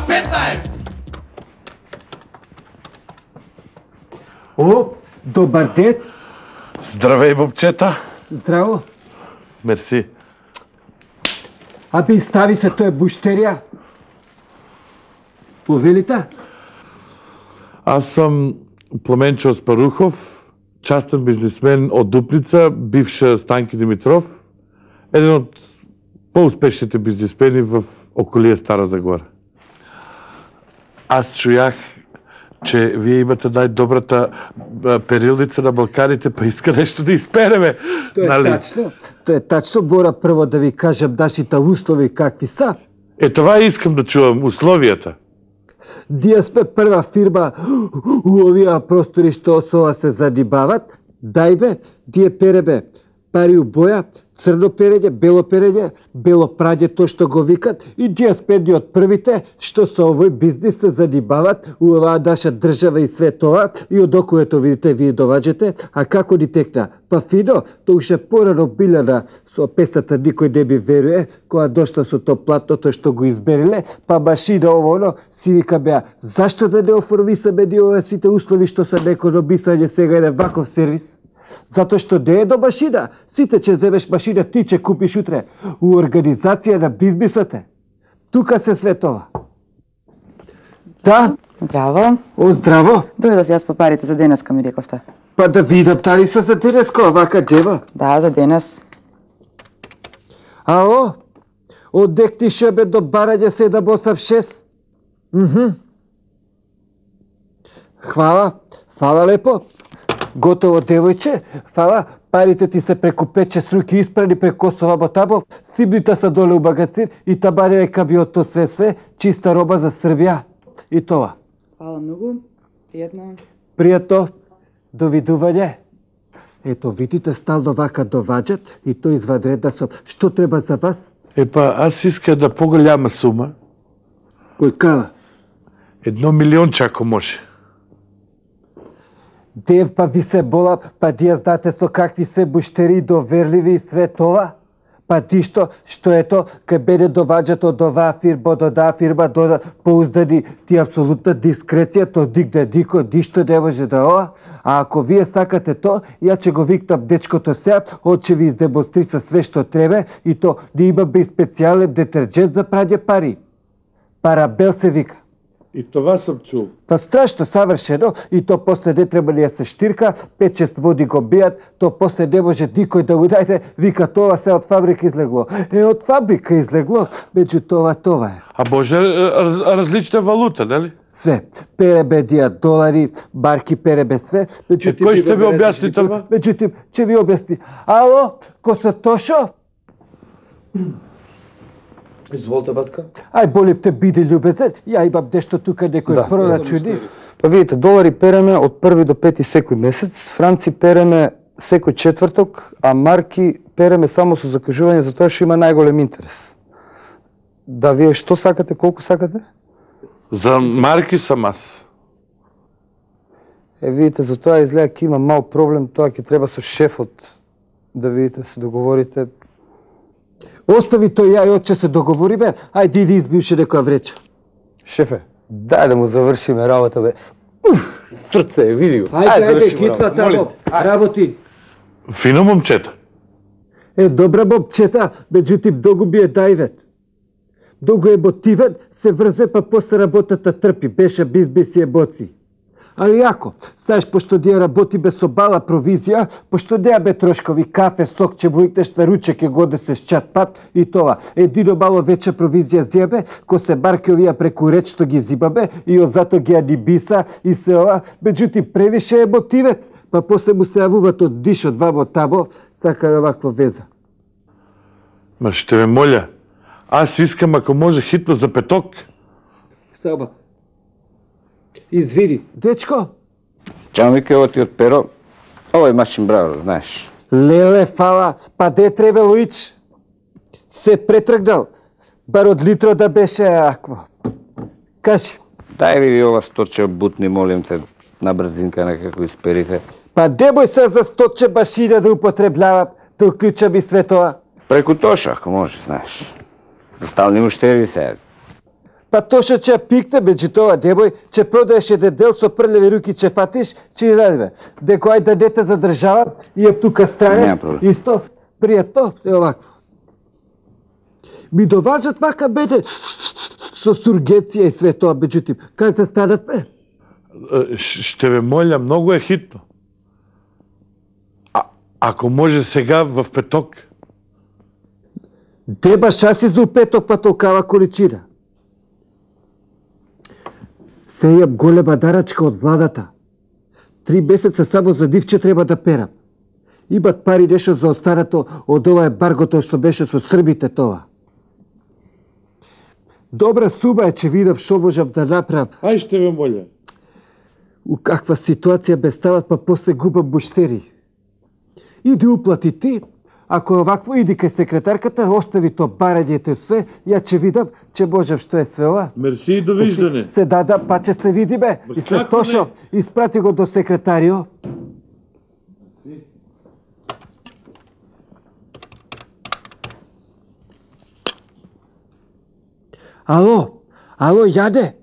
15! О, добар ден! Здравеј, бобчета! Здраво! Мерси. Абе, стави се, тоа е буштерија. Повелите? Аз сум Пламенчо Аспарухов, частен бизнисмен од Дупница, бивша Станки Димитров, еден од поуспешните бизнисмени в околија Стара Загора. Аз чујах, че вие имате најдобрата перилница на Балканите, па иска нешто да испереме. Тоа е тачно. Тоа е тачно. Мора прво да ви кажам нашите услови какви са. Това искам да чувам, условијата. Ние сме прва фирма у овие простори што со ова се занимават. Дајбе, ние переме пари у боја, црно перење, бело прање, тоа што го викат, и ние сме едни од првите што со овој бизнис се занимават у оваа наша држава и све тоа, и од околето видите, вие доваѓате, а како ни текна? Па фино, тоа уште порано билена со песната никој не ми веруе, кога дошла со тоа платното што го избериле, па машина ово, си викаме, зашто да не оформисаме ни овие сите услови што се некономисање сега еден ваков сервис? Затоа што не е до машина. Сите ќе земеш машина, ти ќе купиш утре. У организација на бизнисот е. Тука се светова. Да? Здраво. О, здраво. Дојдов јас по парите за денеска, ми рековте. Па да видам дали се за денеска, овака джеба. Да, за денес. Ао, одек ти шебе до барање 786. Хвала, фала лепо. Готово, девојче, фала, парите ти се преку 5-6 руки испрани преку Косова ботабо, сибните са доле у магазин и табаре нека би од то све, чиста роба за Србија. И тоа. Фала многу, пријатно. Пријатно, довидување. Ето, видите, стално вака доваѓат и тој извадредна со што треба за вас? Епа, аз иска да поголяма сума. Кој кава? 1 милионче ако може. Дев, па ви се бола, па дија знаете со какви се буштери доверливи и све това? Па ти што ето, кај мене доваѓат од оваа фирма, од одаа фирма, поуздани, ти апсолутна дискреција, то нигде никој ништо не може да ова. А ако вие сакате то, ја ќе го викнам дечкото сега, он ќе ви издемонстриса све што треба и то да имаме и специјален детерџент за прање пари. Парабел се вика. И това сум чул. Па страшно, савршено, и то после не треба да се штирка, 5-6 води го бијат, то после не може никој да му дајте, вика тоа се од фабрика излегло. Од фабрика излегло, меѓу това е. А може различна валута, нели? Све. Перебе дија долари, марки, перебе све. Кој ще ми објасни това? Меѓутим, ќе ви објасни. Ало, ко се Тошо? Изволте, батка. Ај, болим те, биде љубезен, ја имам нешто тука некој прорачуни. Па видите, долари переме од 1 до 5 секој месец, франци переме секој четврток, а марки переме само со закажување за тоа што има најголем интерес. Да, вие што сакате, колку сакате? За марки сам аз. Видите, за тоа изгледа ќе има мал проблем, тоа ќе треба со шефот да видите, се договорите. Остави тој ја и отче се договориме, ајде иди избивше некоја вреча. Шефе, дај да му завршиме работа, бе. Срце, види го. Ајде, хитва тамо, работи. Фино момчета. Добра момчета, меѓутим, долго би е дајвет. Долго е мотивен, се врзе, па после работата трпи, беше бизнес и емоции. Али ако, знаеш, пошто ние работиме со бала провизија, пошто неаме трошкови, кафе, сок, ќе му викнеш на ручек ќе го однесеш чат пат и тоа. Едино мало вече провизија зијаме, ко се марки овија преку реч што ги зимаме и зато ги анибиса и се ова, меѓутим превише е мотивец, па после му се јавуваат од дишот вамо тамо, сака на ваква веза. Ма ще ме моля, аз искам ако може хитно за петок. Саба. Извини, дечко? Чао, Мике, ово ти од перо. Ово е машин браво, знаеш. Леле, фала, па де требало ич? Се претргнал, бар од литро да беше акво. Кажи. Дај ви ова сточе бутни, молим те, на брзинка некако исперите. Па демој се за сточе машина да употребljавам, да уклучам и све тоа. Преку Тоша, ако може, знаеш. За стални муштери се. Па то што ќе пикне, бе, че тоа девој, че продаеш еден дел со прљави руки, че фатиш, че ради, бе. Деко ајде да дете задржават и е тука Нема странец, проблем. исто, пријатно, е овакво. Ми доважат вака, беде, со сургеција и све тоа, меѓутим, кај се станавме? Ще ве молам, многу е хитно. Ако може сега в петок. Деба шаси за петок па толкава количина. Се јам голема дарачка од владата. 3 месеца само за нивче треба да перам. Имат пари нешто за останато од ова ембаргото што беше со србите тоа. Добра сума е, че видам што можам да направам. Ај ще ве молам. У каква ситуација ме стават, па после губам буштери. Иди уплати ти, ако е овакво, иди кај секретарката, остави то барањето и све, ја ќе видам, че можам што е све ова. Мерси и довиждане. Се дада, па ќе се видиме. И се како тошо, испрати го до секретарио. Ало, Јаде?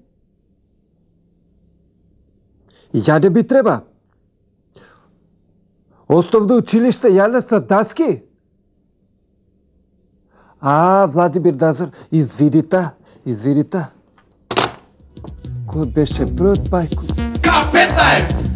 Јаде би треба. Основно училиште Јана Садаски? Владимир Назор, извинита. Кој беше првот, мајко? K15!